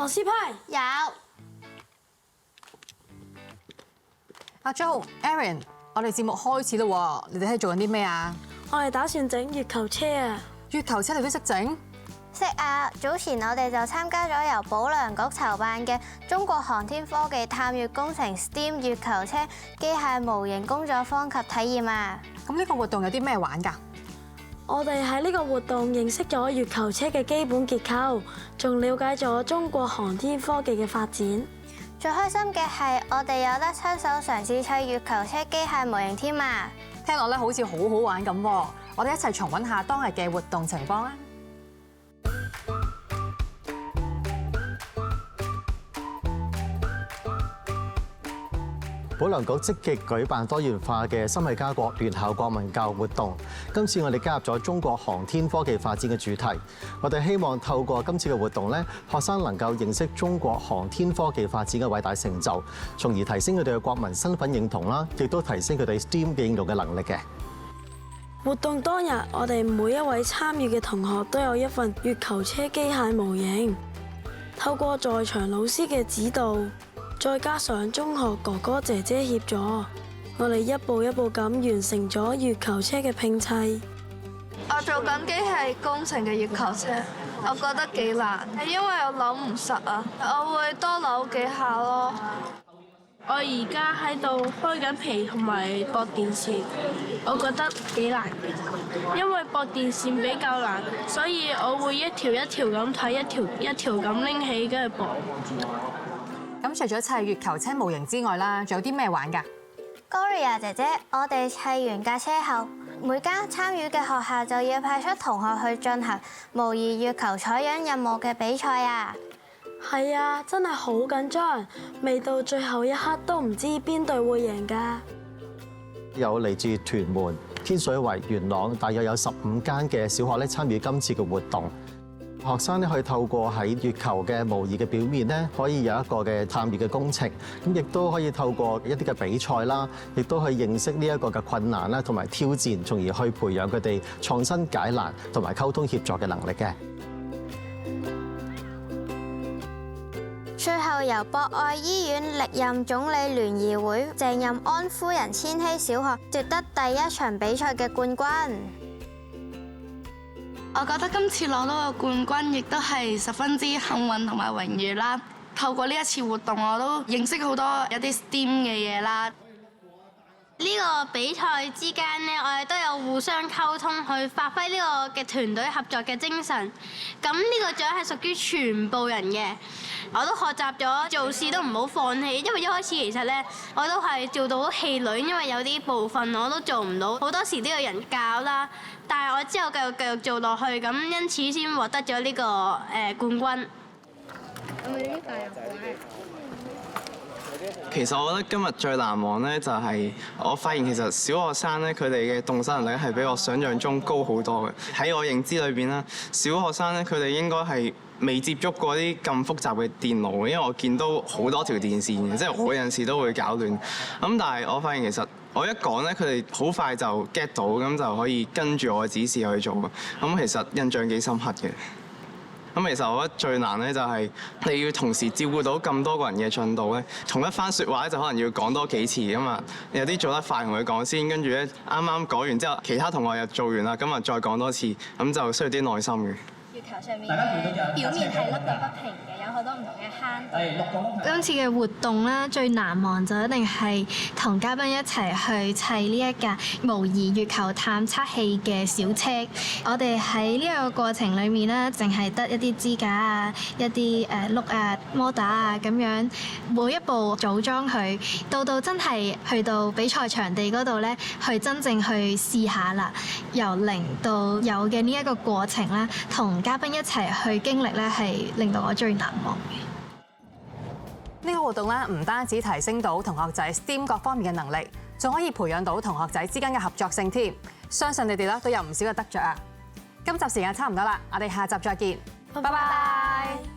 樂施派有。阿 Jo、Aaron， 我哋節目開始啦喎，你哋喺度做緊啲咩啊？我哋打算整月球車啊！月球車你都識整？識啊！早前我哋就參加咗由保良局籌辦嘅中國航天科技探月工程 STEAM 月球車機械模型工作坊及體驗啊！咁呢個活動有啲咩玩㗎？我哋喺呢個活動認識咗月球車嘅基本結構，仲了解咗中國航天科技嘅發展。最開心嘅係我哋有得親手嘗試砌月球車機械模型添啊！聽落咧好似好好玩咁喎，我哋一齊重溫下當日嘅活動情況啊！保良局積極舉辦多元化嘅心繫家國聯校國民教育活動。今次我哋加入咗中國航天科技發展嘅主題。我哋希望透過今次嘅活動咧，學生能夠認識中國航天科技發展嘅偉大成就，從而提升佢哋嘅國民身份認同啦，亦都提升佢哋 STEAM 嘅應用嘅能力嘅。活動當日，我哋每一位參與嘅同學都有一份月球車機械模型。透過在場老師嘅指導，再加上中學哥哥姐姐協助，我哋一步一步咁完成咗月球車嘅拼砌。我做緊機械工程嘅月球車，我覺得幾難，係因為我扭唔實啊，我會多扭幾下咯。我而家喺度開緊皮同埋駁電線，我覺得幾難嘅，因為駁電線比較難，所以我會一條一條咁睇，一條咁拎起跟住駁。咁除咗砌月球車模型之外啦，仲有啲咩玩㗎？ Gloria 姐姐，我哋砌完架車後，每間參與嘅學校就要派出同學去進行模擬月球採樣任務嘅比賽啊！係啊，真係好緊張，未到最後一刻都唔知邊隊會贏㗎。有嚟自屯門、天水圍、元朗，大約有15間嘅小學咧參與今次嘅活動。學生咧可以透過喺月球嘅模擬嘅表面咧，可以有一個嘅探月嘅工程，咁亦都可以透過一啲嘅比賽啦，亦都去認識呢一個嘅困難啦，同埋挑戰，從而去培養佢哋創新解難同埋溝通協作嘅能力嘅。最後由博愛醫院歷任總理聯誼會鄭任安夫人千禧小學奪得第一場比賽嘅冠軍。我覺得今次攞到個冠軍，亦都係十分之幸運同埋榮譽啦。透過呢一次活動，我都認識好多有啲 STEAM 嘅嘢啦。呢個比賽之間呢，我哋都有互相溝通，去發揮呢個嘅團隊合作嘅精神。咁呢個獎係屬於全部人嘅。我都學習咗做事都唔好放棄，因為一開始其實呢，我都係做到好氣餒，因為有啲部分我都做唔到，好多時都有人教啦。但係我之後繼續做落去，咁因此先獲得咗呢個冠軍。其實我覺得今日最難忘咧，就係我發現其實小學生咧，佢哋嘅動手能力係比我想象中高好多嘅。喺我認知裏邊啦，小學生咧，佢哋應該係未接觸過啲咁複雜嘅電腦嘅，因為我見到好多條電線嘅，即係我有陣時都會搞亂。咁但係我發現其實我一講咧，佢哋好快就 get 到，咁就可以跟住我嘅指示去做。咁其實印象幾深刻嘅。咁其實我覺得最難咧，就係你要同時照顧到咁多個人嘅進度咧，同一番説話咧，就可能要講多幾次㗎嘛。有啲做得快同佢講先，跟住咧啱啱講完之後，其他同學又做完啦，咁啊再講多次，咁就需要啲耐心嘅。月球上面表面係凹凸不平嘅，有好多唔同嘅坑度。今次嘅活動咧，最難忘就一定係同嘉賓一齊去砌呢一架模擬月球探測器嘅小車。我哋喺呢個過程裡面咧，淨係得一啲支架啊、一啲轆啊、摩打啊咁樣，每一步組裝佢，到真係去到比賽場地嗰度咧，去真正去試下啦。由零到有嘅呢一個過程咧，同嘉賓一齊去經歷咧，係令到我最難忘嘅。呢個活動咧，唔單止提升到同學仔 STEAM 各方面嘅能力，仲可以培養到同學仔之間嘅合作性添。相信你哋咧都有唔少嘅得着啊！今集時間差唔多啦，我哋下集再見，拜拜。